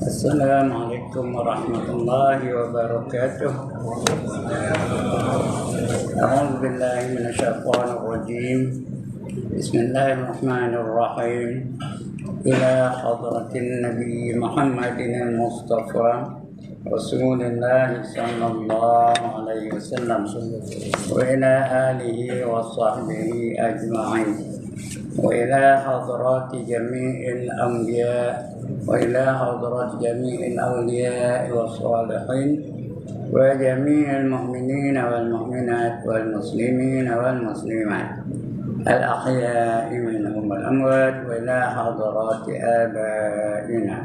Assalamualaikum warahmatullahi wabarakatuh. A'udzu billahi minasyaitonir rajim. Bismillahirrahmanirrahim. Ila hadratin Nabi Muhammadin al-Mustafa Rasulullah sallallahu alaihi wasallam wa ila alihi wa sahbihi ajma'in. وإلى حضرات جميع الأنبياء وإلى حضرات جميع الأولياء والصالحين وجميع المؤمنين والمؤمنات والمسلمين والمسلمات الأحياء منهم والأموات وإلى حضرات آبائنا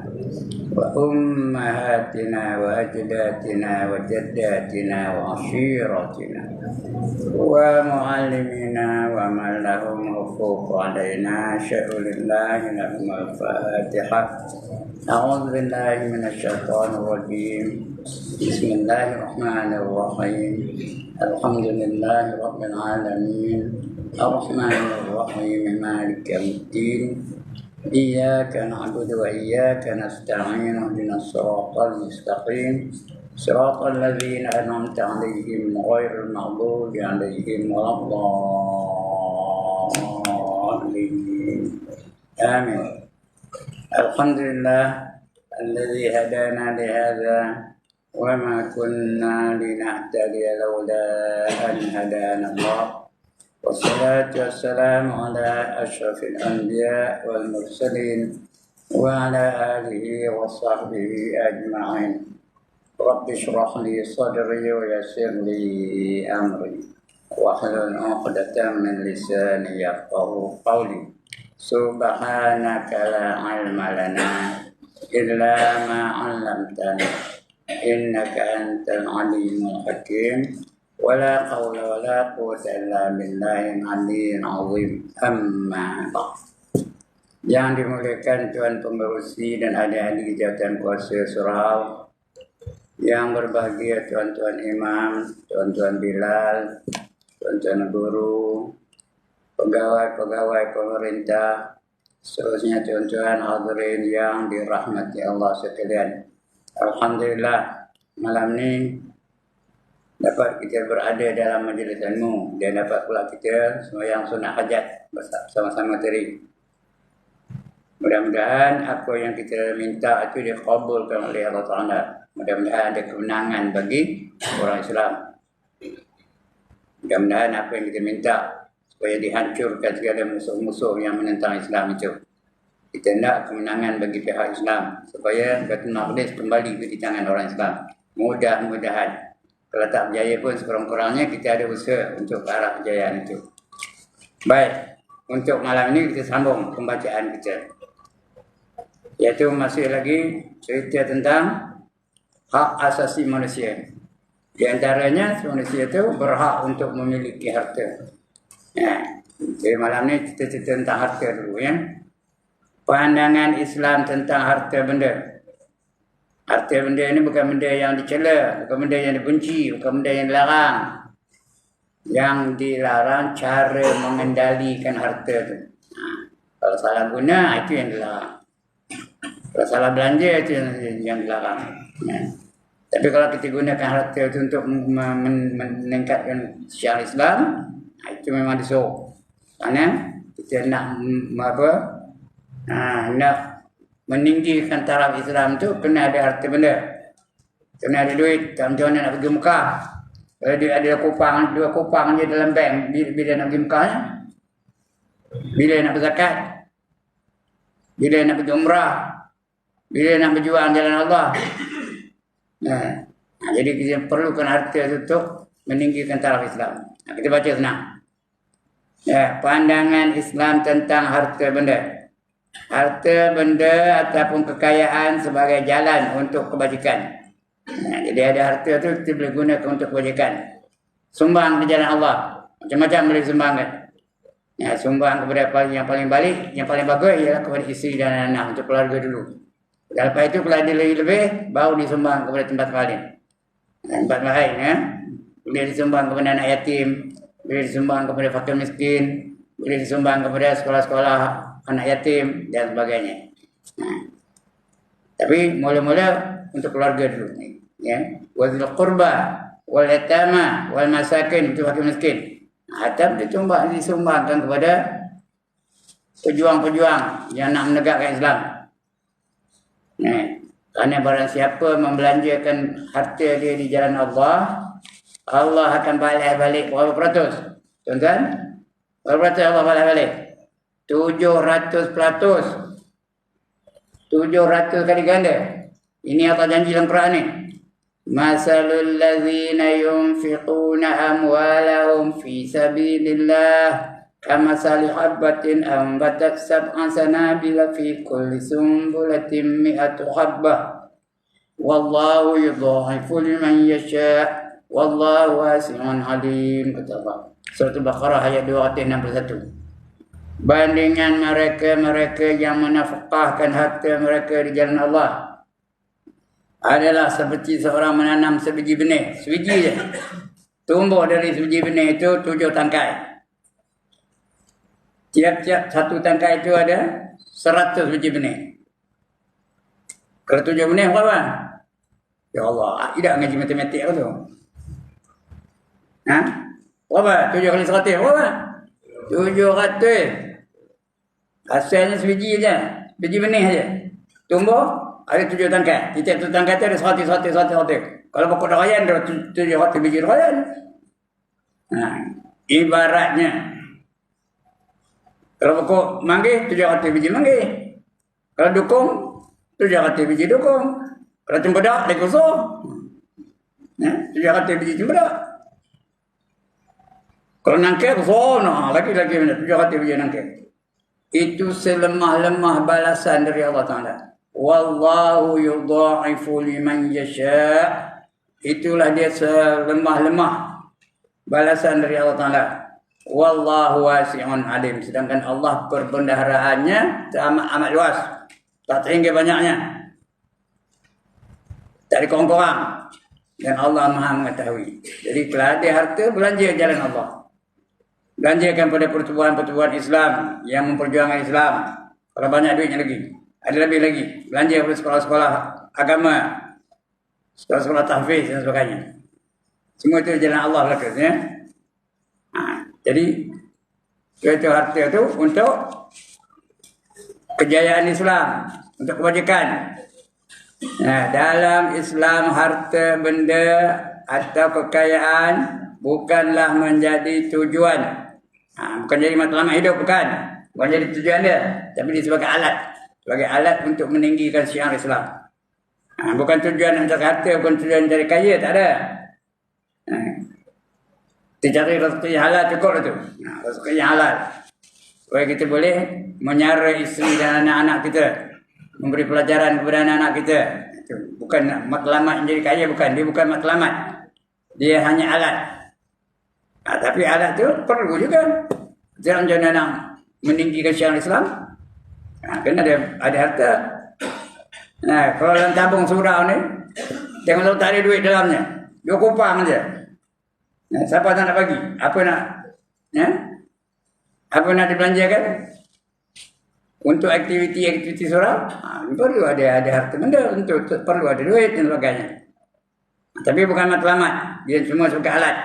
وأمهاتنا وأجدادنا وجداتنا وعشيرتنا ومعلمينا ومن لهم حقوق علينا شأن الله لهم الفاتحة. أعوذ بالله من الشيطان الرجيم. بسم الله الرحمن الرحيم. الحمد لله رب العالمين الرحمن الرحيم مالك يوم الدين إياك نعبد وإياك نستعين اهدنا الصراط المستقيم صراط الذين أنعمت عليهم غير المغضوب عليهم ولا الضالين آمين. الحمد لله الذي هدانا لهذا وما كنا لنهتدي لولا أن هدانا الله والصلاة والسلام على أشرف الأنبياء والمرسلين وعلى آله وصحبه أجمعين. رب اشرح لي صدري ويسر لي أمري واحلل عقدة من لساني يفقهوا قولي. سبحانك لا علم لنا إلا ما علمتنا إنك أنت العليم الحكيم. ولا قول ولا قوة إلا بالله العلي العظيم. Amma ba'd. Yang dimuliakan Tuan Pengerusi dan adik-adik jawatan kuasa surau, yang berbahagia tuan-tuan imam, tuan-tuan Bilal, tuan-tuan guru, pegawai-pegawai pemerintah, seterusnya tuan-tuan hadirin yang dirahmati Allah sekalian. Alhamdulillah malam ni dapat kita berada dalam majlis ilmu dan dapat pula kita sembahyang sunat hajat bersama-sama tadi. Mudah-mudahan apa yang kita minta itu dikabulkan oleh Allah Ta'ala. Mudah-mudahan ada kemenangan bagi orang Islam. Mudah-mudahan apa yang kita minta supaya dihancurkan segala musuh-musuh yang menentang Islam itu. Kita nak kemenangan bagi pihak Islam supaya Baitul Maqdis kembali ke tangan orang Islam. Mudah-mudahan. Kalau tak berjaya pun sekurang-kurangnya kita ada usaha untuk ke arah kejayaan itu. Baik, untuk malam ini kita sambung pembacaan kita. Iaitu masih lagi cerita tentang hak asasi manusia. Di antaranya manusia itu berhak untuk memiliki harta. Jadi malam ini kita cerita tentang harta dulu ya. Pandangan Islam tentang harta benda. Harta benda ini bukan benda yang dicela, bukan benda yang dibenci, bukan benda yang dilarang. Yang dilarang cara mengendalikan harta itu. Kalau salah guna, itu yang dilarang. Kalau salah belanja, itu yang dilarang. Tapi kalau kita gunakan harta itu untuk meningkatkan syiar Islam, itu memang disuruh. Kerana kita nak nak meninggikan taraf Islam tu kena ada harta benda. Kena ada duit. Macam mana nak pergi Mekah? Kalau dia ada kupang, 2 kupang je dalam bank, bila nak pergi Mekah? Bila nak berzakat? Bila nak pergi umrah? Bila nak berjuang jalan Allah? Jadi kita perlukan harta itu untuk meninggikan taraf Islam. Kita baca senang. Pandangan Islam tentang harta benda. Harta benda ataupun kekayaan sebagai jalan untuk kebajikan. Jadi ada harta tu kita boleh gunakan untuk kebajikan. Sumbang ke jalan Allah. Macam-macam boleh sumbangkan. Ya, sumbang kepada yang paling bagus ialah kepada isteri dan anak untuk keluarga dulu. Dan lepas itu kalau ada lebih baru disumbang kepada tempat lain. Tempat lain ya. Boleh disumbang kepada anak yatim, boleh disumbang kepada fakir miskin, boleh disumbang kepada sekolah-sekolah anak yatim dan sebagainya. Tapi mula-mula untuk keluarga dulu ya. Wazil qurba wal yatama wal masakin untuk fakir miskin. Atau disumbangkan kepada pejuang-pejuang yang nak menegakkan Islam. Kerana barang siapa membelanjakan harta dia di jalan Allah, Allah akan balas balik berapa peratus? Tuan-tuan, berapa peratus Allah balas balik? 700%. 700 kali ganda. Ini Allah janji dalam Quran ni. Masalul ladzina yunfiquna amwalahum fi sabilillah kamasali habbatin ambatat sab'a sanabila fi kulli sumbulatin mi'atu habbah wallahu yudha'ifu liman yasha' wallahu wasi'un alim. Kata Allah. Surah Al-Baqarah ayat 261. Bandingan mereka yang menafkahkan harta mereka di jalan Allah adalah seperti seorang menanam sebiji benih. Sebiji je. Tumbuh dari sebiji benih itu 7 tangkai. Tiap-tiap satu tangkai itu ada 100 biji benih. Kalau 7 benih berapa? Ya Allah, tidak ngaji matematik tu. Berapa? 7 kali 100 berapa? 700. Asalnya sebiji je. Biji benih je. Tumbuh ada 7 tangkai. Tiap satu tangkai tu ada 100. Kalau pokok durian ada 700 biji durian. Ibaratnya kalau pokok manggis 700 biji manggis. Kalau dukung 700 biji dukung. Kalau cempedak dia kosong. 700 biji cempedak. Kalau nangkai kosong lagi-lagi 700 biji nangkai. Itu selemah-lemah balasan dari Allah Ta'ala. Wallahu yudha'ifu liman yasha'. Itulah dia selemah-lemah balasan dari Allah Ta'ala. Wallahu wasi'un alim. Sedangkan Allah perbendaharaannya amat luas. Tak terhingga banyaknya. Tak dikongkorang. Dan Allah Maha mengetahui. Jadi kalau ada harta, belanja jalan Allah. Belanjakan pada pertubuhan-pertubuhan Islam yang memperjuangkan Islam. Kalau banyak duitnya lagi. Ada lebih lagi. Belanja pada sekolah-sekolah agama. Sekolah-sekolah tahfiz dan sebagainya. Semua itu jalan Allah belaka. Ya? Jadi, itu harta itu untuk kejayaan Islam. Untuk kebajikan. Dalam Islam harta benda atau kekayaan bukanlah menjadi tujuan. Bukan jadi matlamat hidup, bukan jadi tujuan dia. Tapi dia sebagai alat. Sebagai alat untuk meninggikan syiar Islam. Bukan tujuan untuk harta, bukan tujuan mencari kaya, tak ada. Kita cari rezeki yang halal cukup lah tu. Rezeki yang halal. Supaya kita boleh menyara isteri dan anak-anak kita. Memberi pelajaran kepada anak-anak kita. Bukan matlamat menjadi kaya, bukan. Dia bukan matlamat. Dia hanya alat. Tapi alat tu perlu juga. Jangan nak meninggikan syiar Islam. Kena ada harta. Kalau dalam tabung surau ni, tengok tak ada duit dalamnya. 2 kupang je. Siapa tak nak bagi? Apa nak dibelanjakan? Untuk aktiviti surau, perlu ada harta benda, untuk perlu ada duit dan sebagainya. Tapi bukan matlamat, dia semua sebagai alat.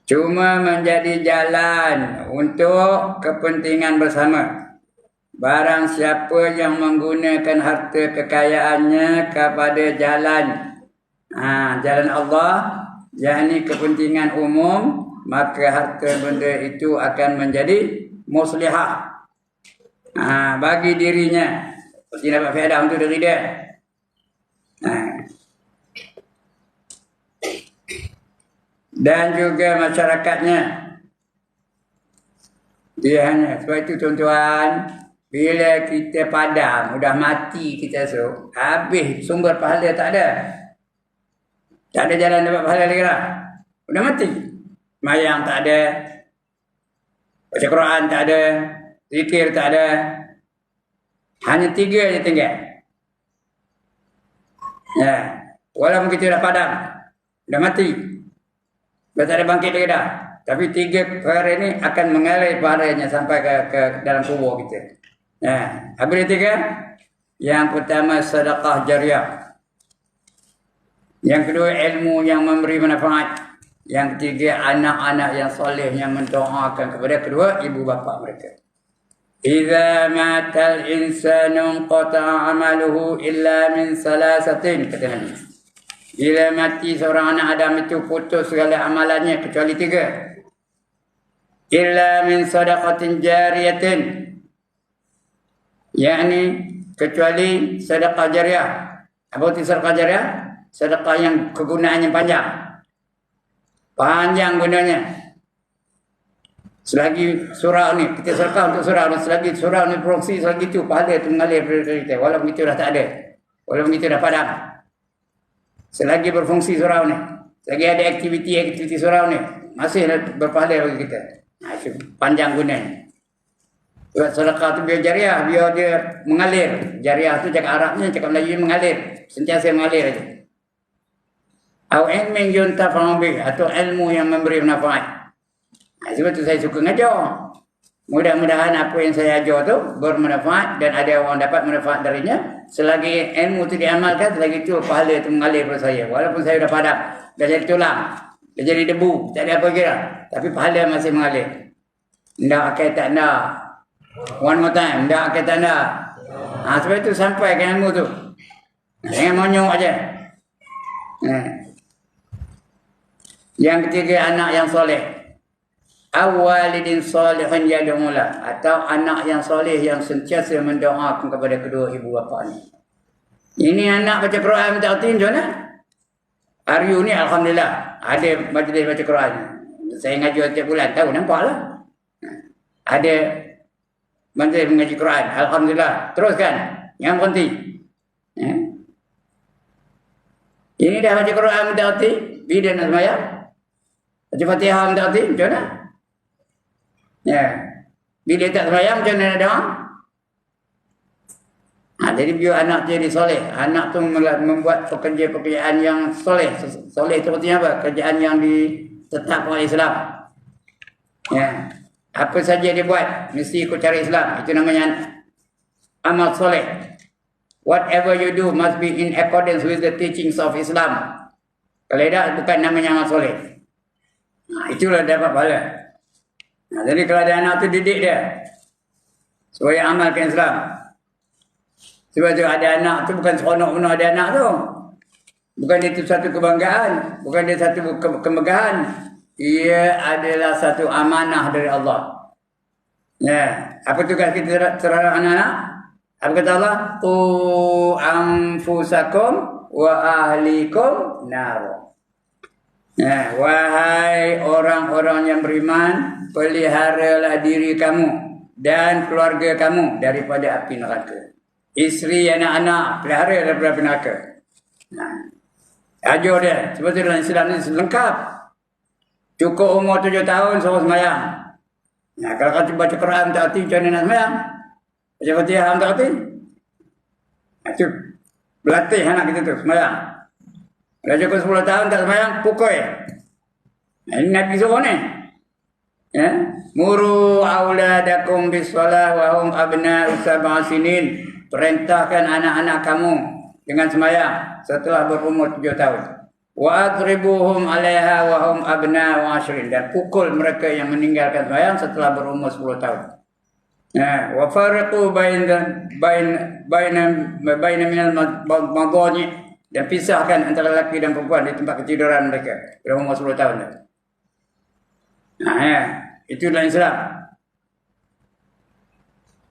Cuma menjadi jalan untuk kepentingan bersama. Barang siapa yang menggunakan harta kekayaannya kepada jalan Allah, yakni kepentingan umum, maka harta benda itu akan menjadi muslihah bagi dirinya. Mesti dapat faedah untuk diri dia. Dan juga masyarakatnya. Dia hanya sebab itu tuan-tuan, bila kita padam, sudah mati kita habis sumber pahala tak ada. Tak ada jalan dapat pahala lagi lah. Sudah mati. Mayang tak ada. Baca Quran tak ada, zikir tak ada. Hanya 3 je tinggal. Ya. Walaupun kita dah padam, dah mati, dah tak ada bangkit lagi dah. Tapi 3 perkara ini akan mengalir pahalanya sampai ke dalam kubur kita. Ya. Habis 3. Yang pertama sedekah jariah. Yang kedua ilmu yang memberi manfaat. Yang ketiga anak-anak yang soleh yang mendoakan kepada kedua ibu bapa mereka. Idza matal insanu qata'a amaluhu illa min salasatin, kata Nabi. Bila mati seorang anak Adam itu putus segala amalannya kecuali 3. Illa min sadaqatin jariyatin, yakni kecuali sedekah jariah. Apa itu sedekah jariah? Sedekah yang kegunaannya panjang. Panjang gunanya. Selagi surau ni, kita sedekah untuk surau ni, selagi surau ni berfungsi, selagi itu pahala itu mengalir dari kita. Walaupun itu dah tak ada, walaupun itu dah padam, selagi berfungsi surau ni, selagi ada aktiviti surau ni, masih berpahala bagi kita. Itu panjang gunanya. Buat sedekah tu biar jariah, biar dia mengalir. Jariah tu cakap Arabnya, cakap Melayu mengalir, sentiasa mengalir aja. Au ilmin yuntafa'u bih, atau ilmu yang memberi manfaat. Sebab tu saya suka ngajar. Mudah-mudahan apa yang saya ajar tu bermanfaat dan ada orang dapat manfaat darinya. Selagi ilmu tu diamalkan, selagi itu pahala itu mengalir pada saya. Walaupun saya dah padam, dah jadi tulang, dah jadi debu, tak ada apa kira, tapi pahala masih mengalir. Ndak akan tak nak. One more time, ndak akan tak nak. Sebab itu sampaikan ilmu tu. Jangan monyong aja. Yang ketiga anak yang soleh. Awalidin salihin yad'ulah, atau anak yang soleh yang sentiasa mendoakan kepada kedua ibu bapa ni. Ini anak baca Quran minta arti macam mana? Hari ni alhamdulillah ada majlis baca Quran. Saya ngaji setiap bulan, tahu nampaklah. Ada majlis mengaji Quran, alhamdulillah. Teruskan, jangan berhenti. Ini dah baca Quran minta arti, bila nak sembahyang? Baca Fatihah minta arti macam mana? Ya. Bila tak sembahyang macam mana doa? Jadi biar anak jadi soleh. Anak tu membuat pekerjaan yang soleh. Soleh seperti apa? Kerjaan yang ditetapkan oleh Islam. Ya. Apa saja dia buat, mesti ikut cara Islam. Itu namanya amal soleh. Whatever you do must be in accordance with the teachings of Islam. Kalau tidak, bukan namanya amal soleh. Itulah dapat pahala. Jadi kalau ada anak tu didik dia supaya amalkan Islam. Sebab tu ada anak tu bukan seronok benar ada anak tu. Bukan itu satu kebanggaan, bukan dia satu kemegahan. Ia adalah satu amanah dari Allah. Ya, apa tugas kita terhadap anak-anak? Apa kata Allah? Qu anfusakum wa ahlikum nar. Ya, wahai orang-orang yang beriman, peliharalah diri kamu dan keluarga kamu daripada api neraka. Isteri, anak-anak, pelihara daripada api neraka. Ajar dia. Sebab itu dalam Islam ni lengkap. Cukup umur 7 tahun, suruh sembahyang. Kalau kata baca Quran tak hati, macam mana nak sembahyang? Baca Fatihah tak hati? Itu berlatih anak kita tu, sembahyang. Kalau cukup 10 tahun tak sembahyang, pukul. Ini Nabi suruh ni. Ya? Muru auladakum bis-shalah wa hum abna'u sab'a sinin. Perintahkan anak-anak kamu dengan sembahyang setelah berumur 7 tahun. Wa adribuhum 'alaiha wa hum abna'u 'ashrin. Dan pukul mereka yang meninggalkan sembahyang setelah berumur 10 tahun. Ya, wa farqu baina minal madaji'. Dan pisahkan antara lelaki dan perempuan di tempat ketiduran mereka pada umur 10 tahun. Ya, itu dalam Islam.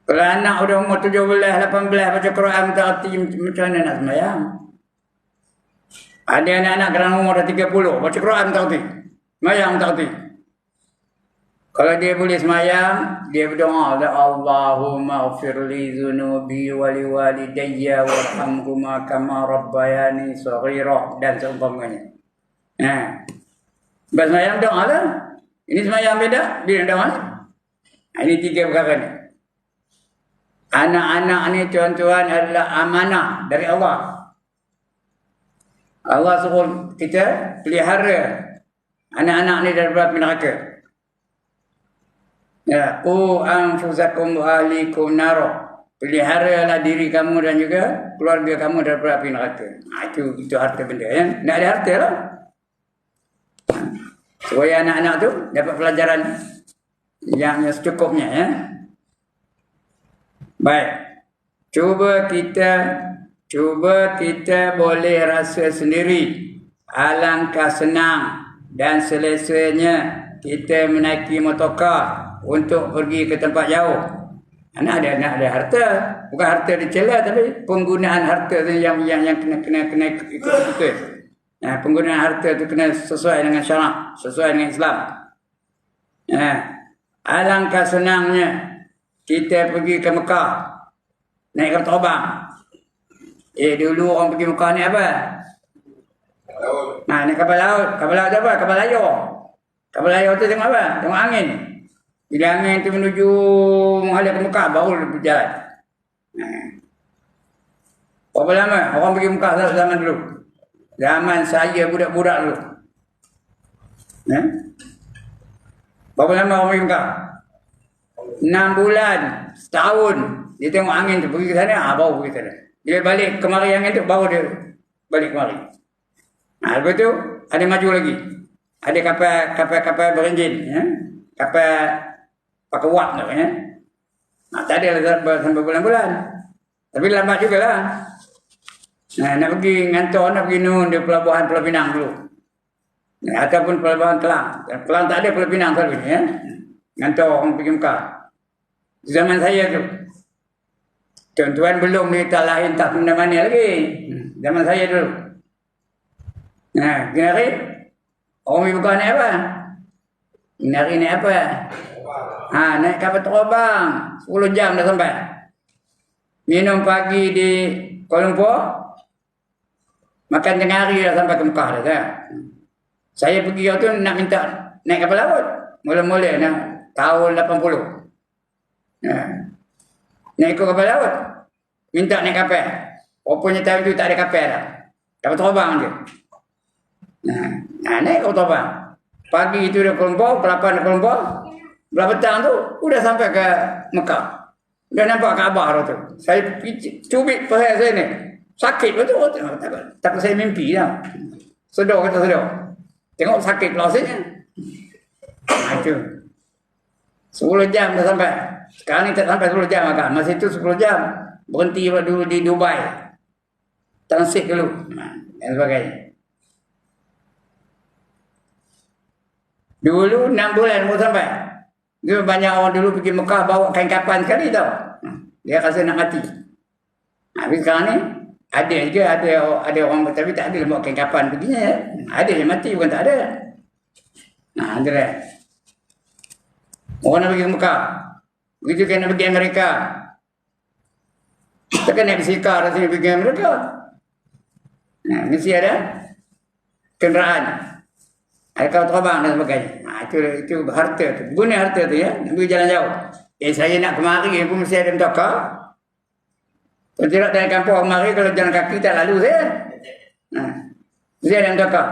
Kalau anak sudah umur 17, 18 baca Quran tak arti, macam mana nak sembahyang? Ada anak-anak kerana umur dah 30 baca Quran tak arti, sembahyang tak arti. Kalau dia boleh sembahyang, dia berdoa, Allahumma ighfirli dzunubi wa liwalidayya warhamhuma kama rabbayani shaghira, dan seumpamanya. Sembahyang doa lah. Ini sembahyang beda, bila doa. Ini 3 perkara ni. Anak-anak ni tuan-tuan adalah amanah dari Allah. Allah suruh kita pelihara anak-anak ni daripada api neraka. Ya, anfusakum wa ahlikum naro. Peliharalah diri kamu dan juga keluarga kamu daripada api neraka. Itu harta benda ya. Nak ada harta lah. Supaya anak-anak tu dapat pelajaran yang secukupnya ya. Baik. Cuba kita boleh rasa sendiri alangkah senang dan selesanya kita menaiki motorkar untuk pergi ke tempat jauh. Nak ada harta, bukan harta dicela tapi penggunaan harta tu yang kena ikut. Nah, penggunaan harta tu kena sesuai dengan syarak, sesuai dengan Islam. Alangkah senangnya kita pergi ke Mekah naik kapal terbang. Dulu orang pergi Mekah ni apa? Naik kapal laut. Kapal laut apa? Kapal layar. Kapal layar tu tengok apa? Tengok angin. Bila angin tu menuju mengalir ke Mekah, baru berjalan. Berapa lama orang pergi Mekah zaman dulu? Zaman saya budak-budak dulu. Berapa lama orang pergi Mekah? 6 bulan, setahun. Dia tengok angin tu, pergi ke sana, baru pergi ke sana. Dia balik kemari angin tu, baru dia balik kemari. Lepas tu, ada maju lagi. Ada kapal berenjin. Kapal pakai wak tu. Tak ada sampai bulan-bulan. Tapi lambat jugalah. Nak pergi ngantor, nak pergi nun di pelabuhan Pulau Pinang dulu. Ataupun pelabuhan Kelang. Kelang tak ada Pulau Pinang selalu. Ngantor orang pergi Mekah. Zaman saya tu. Tuan-tuan belum kita lahir tak mana-mana lagi. Zaman saya dulu. Kenari. Orang pergi Mekah naik apa? Kenari naik apa? Naik kapal terbang. 10 jam dah sampai. Minum pagi di Kuala Lumpur. Makan tengah hari dah sampai ke Mekah dah. Saya pergi tu nak minta naik kapal laut. Mula-mula tahun 80. Naik ikut kapal laut. Minta naik kapal. Rupanya tahun tu tak ada kapal dah. Kapal terbang je. Naik kapal terbang. Pagi tu dah Kuala Lumpur, Pelapan dah Kuala Lumpur. Belah petang tu, udah sampai ke Mekah. Dah nampak Kaabah tu. Saya cubit perhal saya ni. Sakit betul. Takut saya mimpi dah. Sedar kata sedar. Tengok sakit pula saya. Itu. 10 jam dah sampai. Sekarang ni tak sampai 10 jam makan. Masa itu 10 jam. Berhenti dulu di Dubai. Transit dulu. Dan sebagainya. Dulu 6 bulan baru sampai. Dia banyak orang dulu pergi Mekah bawa kain kapan sekali tau. Dia rasa nak mati. Tapi sekarang ni ada je ada orang tapi tak ada bawa kain kapan perginya. Ada yang mati bukan tak ada. Ada lah. Orang nak pergi ke Mekah. Begitu kan nak pergi Amerika. Takkan naik bisikar rasanya pergi Amerika. Mesti ada kenderaan. Ada kapal terbang dan sebagainya. Itu harta tu. Guna harta tu ya. Nak pergi jalan jauh. Saya nak kemari pun mesti ada motorkar. Kalau tidak dari kampung kemari kalau jalan kaki tak lalu saya. Mesti ada motorkar.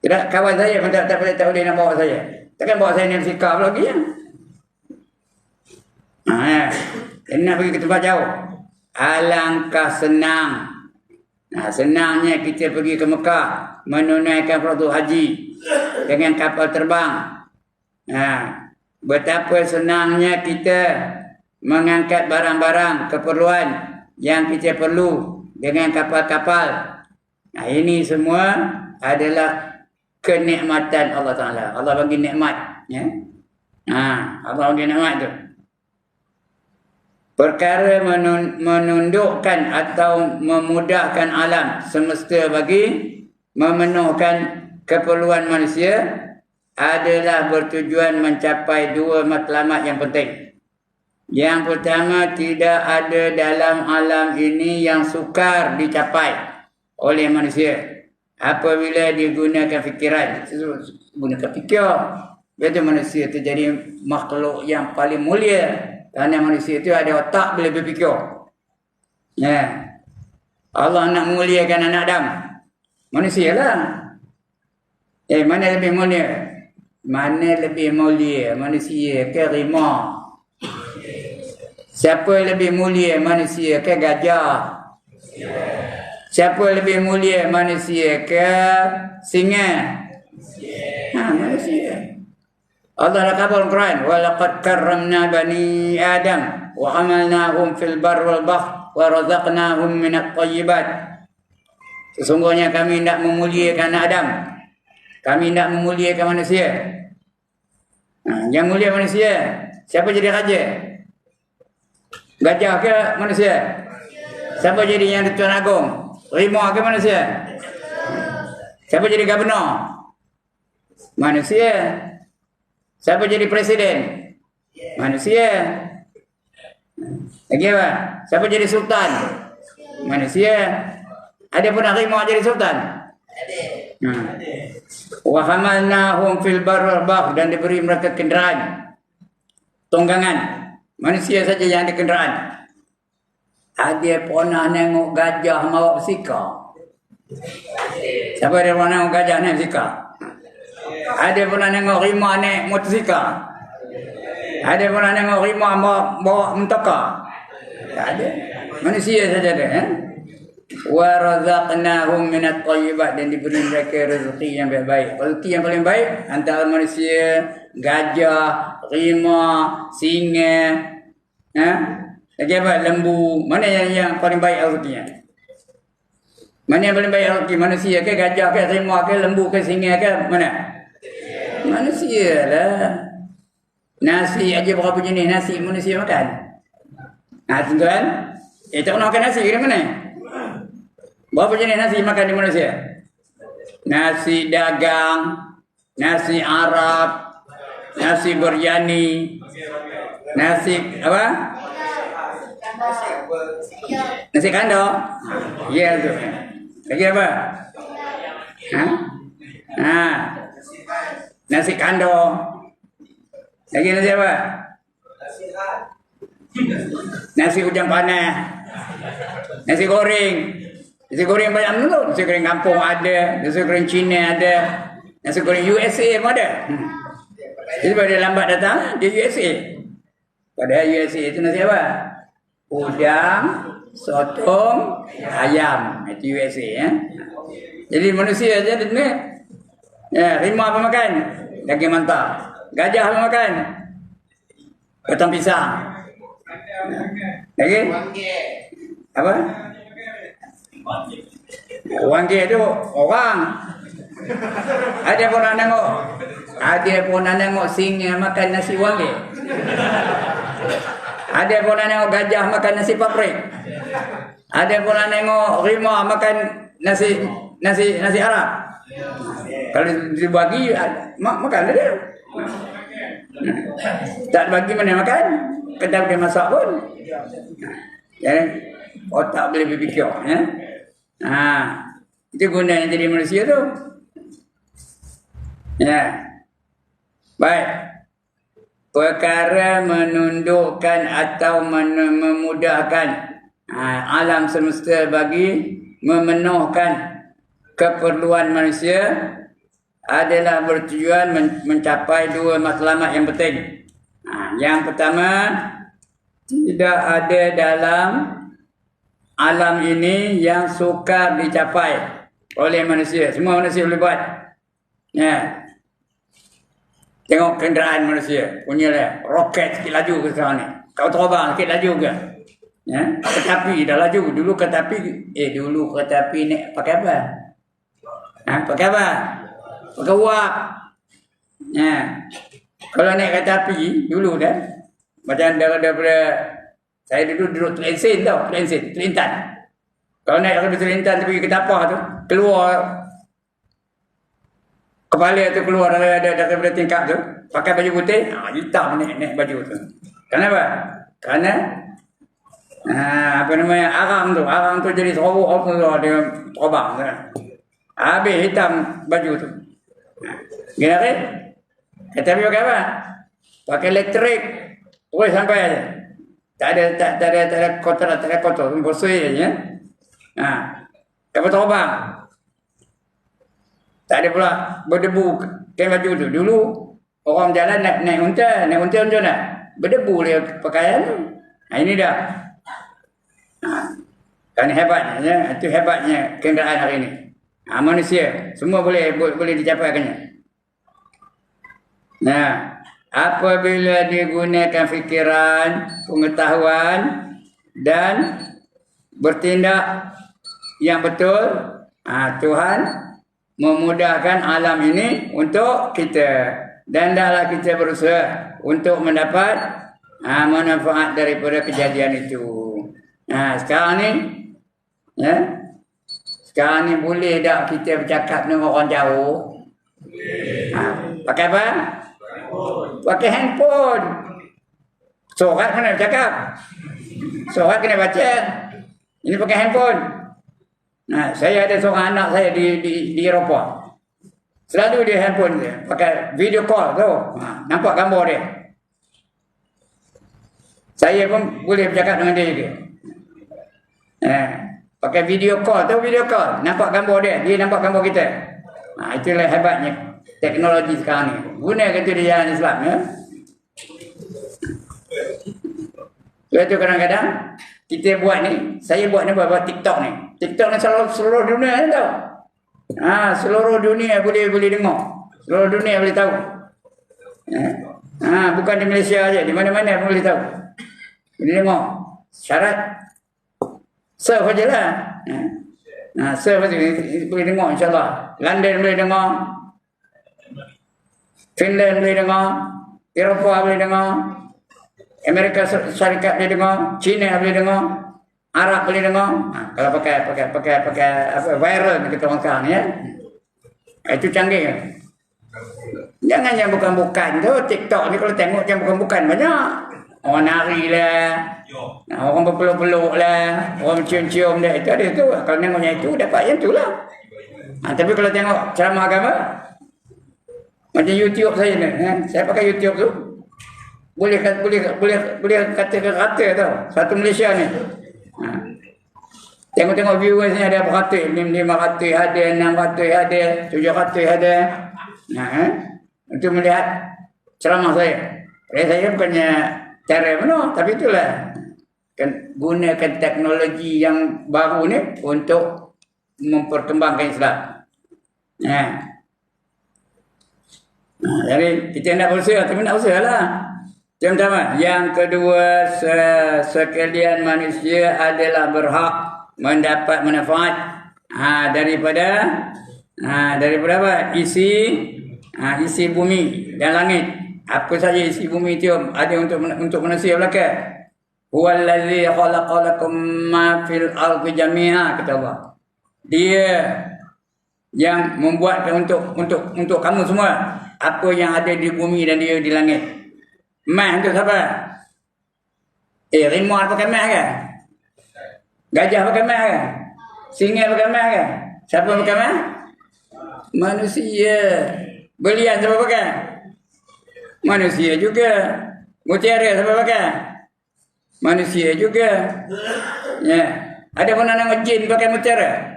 Tidak kawan saya pun tak boleh nak bawa saya. Takkan bawa saya naik bisikar pula lagi ya. Nak pergi ke tempat jauh. Alangkah senang. Senangnya kita pergi ke Mekah menunaikan fardu haji dengan kapal terbang. Betapa senangnya kita mengangkat barang-barang keperluan yang kita perlu dengan kapal-kapal. Ini semua adalah kenikmatan Allah Ta'ala. Allah bagi nikmat. Allah bagi nikmat tu. Perkara menundukkan atau memudahkan alam semesta bagi memenuhkan keperluan manusia adalah bertujuan mencapai 2 matlamat yang penting. Yang pertama, tidak ada dalam alam ini yang sukar dicapai oleh manusia apabila digunakan fikiran. Gunakan fikir, Betul, manusia itu jadi makhluk yang paling mulia. Kerana manusia itu ada otak, boleh berfikir. Ya. Allah nak muliakan anak Adam. Manusia lah. Mana lebih mulia? Mana lebih mulia? Manusia ke rimau? Siapa lebih mulia? Manusia ke gajah? Siapa lebih mulia? Manusia ke singa? Manusia. Allah dah khabar Al-Quran, walaqad karramna bani Adam wa hamalnahum fil barri wal bahr wa razaqnahum minat thayyibat. Sesungguhnya kami hendak memuliakan Adam. Kami hendak memuliakan manusia. Yang mulia manusia. Siapa jadi raja? Gajah ke manusia? Siapa jadi yang Tuan Agung? Rimau ke manusia? Siapa jadi gubernur? Manusia. Siapa jadi presiden? Manusia. Lagi apa? Siapa jadi sultan? Manusia. Ada pun rimau jadi sultan? Wa hamalnahum fil barri wal bahr, dan diberi mereka kenderaan, tunggangan. Manusia saja yang ada kenderaan. Ada pernah nengok gajah bawa bersika? Siapa ada pernah nengok gajah naik bersika? Ada pernah nengok rimau naik motosikal? Ada pernah nengok rimau bawa mentaka? Tak ada. Manusia saja ada. Wa razaqnahum minat thayyibat, dan diberi mereka rezeki yang baik-baik. Rezeki yang paling baik antara manusia, gajah, rimau, singa, lagi apa? Lembu. Mana yang paling baik rezekinya? Mana yang paling baik rezeki? Manusia ke, gajah ke, rimau ke, lembu ke, singa ke? Mana? Manusia lah. Nasi aja berapa jenis nasi manusia makan? Tuan, tak pernah makan nasi ke mana? Berapa jenis nasi makan di Malaysia? Nasi dagang, nasi Arab, nasi biryani, nasi apa? Nasi kandar. Ya tu. Lagi apa? Nasi kandar. Lagi nasi apa? Nasi hujan panas. Nasi goreng. Nasi goreng banyak menurut. Nasi goreng kampung ada, nasi goreng Cina ada, nasi goreng USA pun ada. Jadi pada lambat datang, dia USA. Pada USA itu nasi apa? Udang, sotong, ayam. Itu USA ya. Jadi manusia saja ni. Rimau apa makan? Daging mentah. Gajah apa makan? Potong pisang. Lagi? Apa? Wangge itu orang. Ada pun nengok singa makan nasi wangge. Ada pun nengok gajah makan nasi paprik. Ada pun nengok rimau makan nasi Arab. Kalau dibagi makan dia. Tak bagi mana makan, kedai dia masak pun. Ya, otak boleh berfikir ya. Itu gunanya jadi manusia tu. Ya. Baik. Perkara menundukkan atau memudahkan alam semesta bagi memenuhkan keperluan manusia adalah bertujuan mencapai dua matlamat yang penting. Yang pertama, tidak ada dalam alam ini yang sukar dicapai oleh manusia. Semua manusia boleh buat. Ya. Tengok kenderaan manusia. Punyalah roket sikit laju ke sekarang ni. Kau terbang sikit laju ke? Ya. Keretapi dah laju. Dulu keretapi ni pakai apa? Pakai apa? Pakai uap. Ya. Kalau naik keretapi dulu dah. Macam daripada saya duduk Telensin tau, Telintan. Kalau naik kereta Telintan tu pergi ke tapah tu, keluar kepala tu keluar daripada tingkap tu, pakai baju putih, hitam naik baju tu. Kenapa? Kerana arang tu jadi serobok tu dia terbang tu. Habis hitam baju tu. Gini Kereta api pakai apa? Pakai elektrik. Terus sampai aja. Tak ada kotor, bersih aja. Kapal terbang. Tak ada pula berdebu kain baju tu. Dulu orang jalan naik unta macam mana? Berdebu dia pakaian tu. Ini dah. Kan hebatnya, ya? Itu hebatnya kenderaan hari ini. Manusia semua boleh dicapaikannya. Nah, apabila digunakan fikiran, pengetahuan dan bertindak yang betul, Tuhan memudahkan alam ini untuk kita, dan hendaklah kita berusaha untuk mendapat manfaat daripada kejadian itu. Sekarang ni, sekarang ni boleh tak kita bercakap dengan orang jauh? Pakai apa? Pakai handphone. Surat kena bercakap, surat kena baca. Ini pakai handphone. Saya ada seorang anak saya di Eropah. Selalu dia handphone dia pakai video call tu. Nampak gambar dia. Saya pun boleh bercakap dengan dia juga. Pakai video call tu, video call. Nampak gambar dia nampak gambar kita. Itulah hebatnya teknologi sekarang ni. Gunakan itu di jalan Islam, ya. Sebab itu kadang-kadang kita buat ni, saya buat ni buat TikTok ni. TikTok ni seluruh dunia ni tahu. Seluruh dunia boleh dengar. Seluruh dunia boleh tahu. Bukan di Malaysia aja, di mana-mana pun boleh tahu. Boleh dengar. Syarat surf aja lah. Surf aja boleh dengar, insyaAllah. London boleh dengar, Finland boleh dengar, Eropah boleh dengar, Amerika Syarikat boleh dengar, China boleh dengar, Arab boleh dengar. Kalau pakai apa viral kita orang sekarang ni, ya. Itu canggih. Jangan yang bukan-bukan tu. TikTok ni kalau tengok yang bukan-bukan banyak. Orang nari lah, orang berpeluk-peluk lah, orang cium-cium dia. Itu ada tu. Kalau tengoknya itu dapat yang tu lah. Tapi kalau tengok ceramah agama, macam YouTube saya ni, saya pakai YouTube tu, boleh kata tau. Satu Malaysia ni, tengok viewersnya ada berapa ratus, 500 ada, 600 ada, 700 ada. Untuk melihat ceramah saya. Saya bukannya cara mana, tapi itulah gunakan teknologi yang baru ni untuk memperkembangkan Islam. Jadi kita nak berusaha, tapi nak usaha lah. Pertama, yang kedua, sekalian manusia adalah berhak mendapat manfaat daripada apa? Isi bumi dan langit. Apa saja isi bumi itu ada untuk manusia belaka. Huwallazi khalaqalakum ma fil ardi jami'a, kata Allah. Dia yang membuatkan untuk kamu semua apa yang ada di bumi dan dia di langit. Mah untuk siapa? Rimau pakai mah ke? Gajah pakai mah ke? Singa pakai mah ke? Siapa pakai mah? Manusia. Belian siapa pakai? Manusia juga. Mutiara siapa pakai? Manusia juga. Ya. Ada pun anak jin pakai mutiara?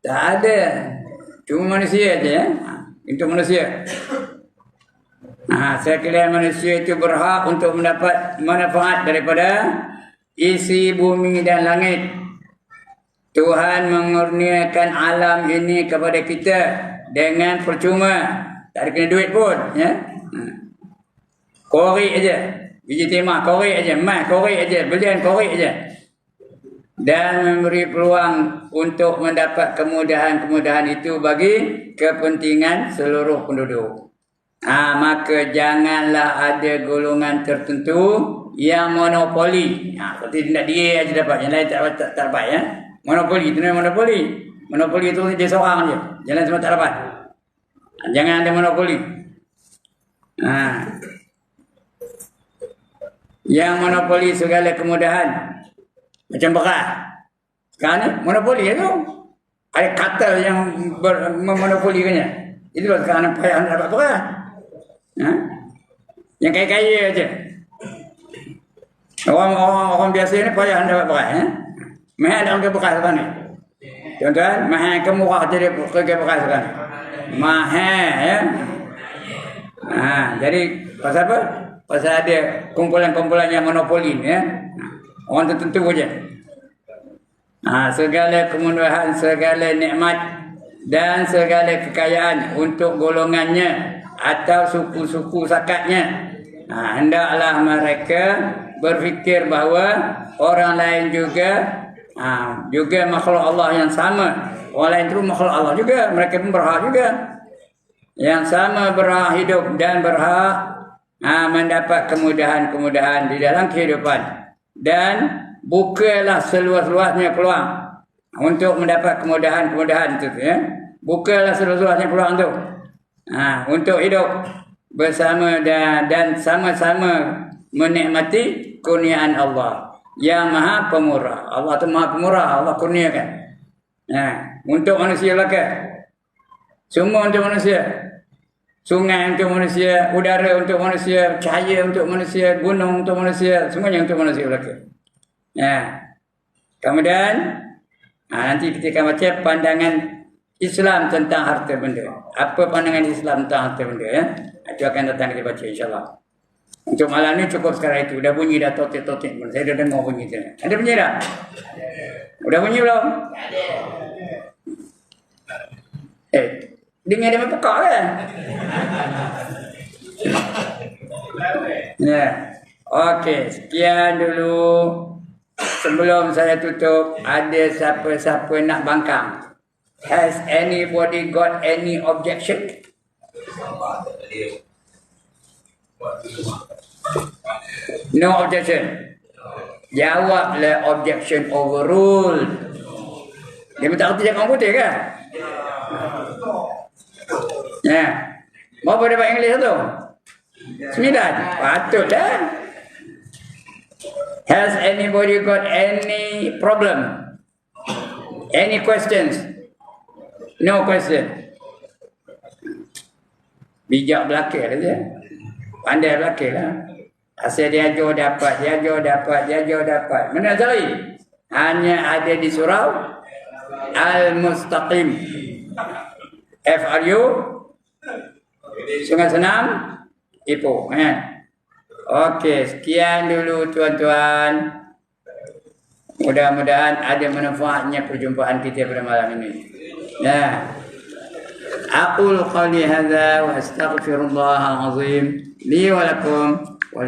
Tak ada. Cuma manusia aja, ya. Untuk manusia. Sekalian manusia itu berhak untuk mendapat manfaat daripada isi bumi dan langit. Tuhan mengurniakan alam ini kepada kita dengan percuma. Tak ada kena duit pun, ya. Korek aja. Biji timah korek aja, emas korek aja, belian korek aja. Dan memberi peluang untuk mendapat kemudahan-kemudahan itu bagi kepentingan seluruh penduduk. Maka janganlah ada golongan tertentu yang monopoli. Seperti tidak dia aja dapat, yang lain tak dapat, ya. Monopoli itu namanya monopoli. Monopoli itu dia seorang aja, yang lain semua tak dapat. Jangan ada monopoli. Yang monopoli segala kemudahan. Macam beras. Sekarang ni monopoli itu. Ada kartel yang memonopolikannya. Itu sekarang payah nak dapat beras. Ha? Yang kaya-kaya aja. Orang biasa ni payah dapat beras. Mahal dalam ke beras sekarang ni. Tuan-tuan, mahal ke murah jadi ke beras sekarang ni. Mahal ya. Jadi pasal apa? Pasal ada kumpulan-kumpulan yang monopoli ya. Orang tertentu saja. Segala kemudahan, segala nikmat dan segala kekayaan untuk golongannya atau suku-suku sakatnya. Hendaklah mereka berfikir bahawa orang lain juga makhluk Allah yang sama. Orang lain itu makhluk Allah juga, mereka pun berhak juga. Yang sama berhak hidup dan berhak mendapat kemudahan-kemudahan di dalam kehidupan. Dan bukalah seluas-luasnya peluang untuk mendapat kemudahan-kemudahan itu ya. Bukalah seluas-luasnya peluang itu. Untuk hidup bersama dan sama-sama menikmati kurniaan Allah yang Maha Pemurah. Allah itu Maha Pemurah, Allah kurniakan. Untuk manusia belaka. Semua untuk manusia. Sungai untuk manusia, udara untuk manusia, cahaya untuk manusia, gunung untuk manusia, semuanya untuk manusia belaka. Kemudian nanti kita akan baca pandangan Islam tentang harta benda. Apa pandangan Islam tentang harta benda ya? Itu akan datang kita baca insya-Allah. Untuk malam ni cukup sekarang itu. Dah bunyi dah totik-totik pun. Saya dah dengar bunyi tu. Ada bunyi dah? Udah bunyi belum? Dengar dia pekak kan? Ya. Okey, sekian dulu. Sebelum saya tutup, ada siapa-siapa nak bangkang? Has anybody got any objection? No objection. Jawablah objection overruled. Dia minta kerja komputer kan? Berapa dapat English tu? 9. Patutlah. Has anybody got any problem? Any questions? No question. Bijak belakang saja. Pandai belakang lah. Asal dia jauh dapat. Mana cari? Hanya ada di surau Al-Mustaqim. FRU Sungai Senam Ipoh. Okey, sekian dulu tuan-tuan. Mudah-mudahan ada manfaatnya perjumpaan kita pada malam ini. Aqul qawli hadza wa astaghfirullah al-azim li wa lakum wa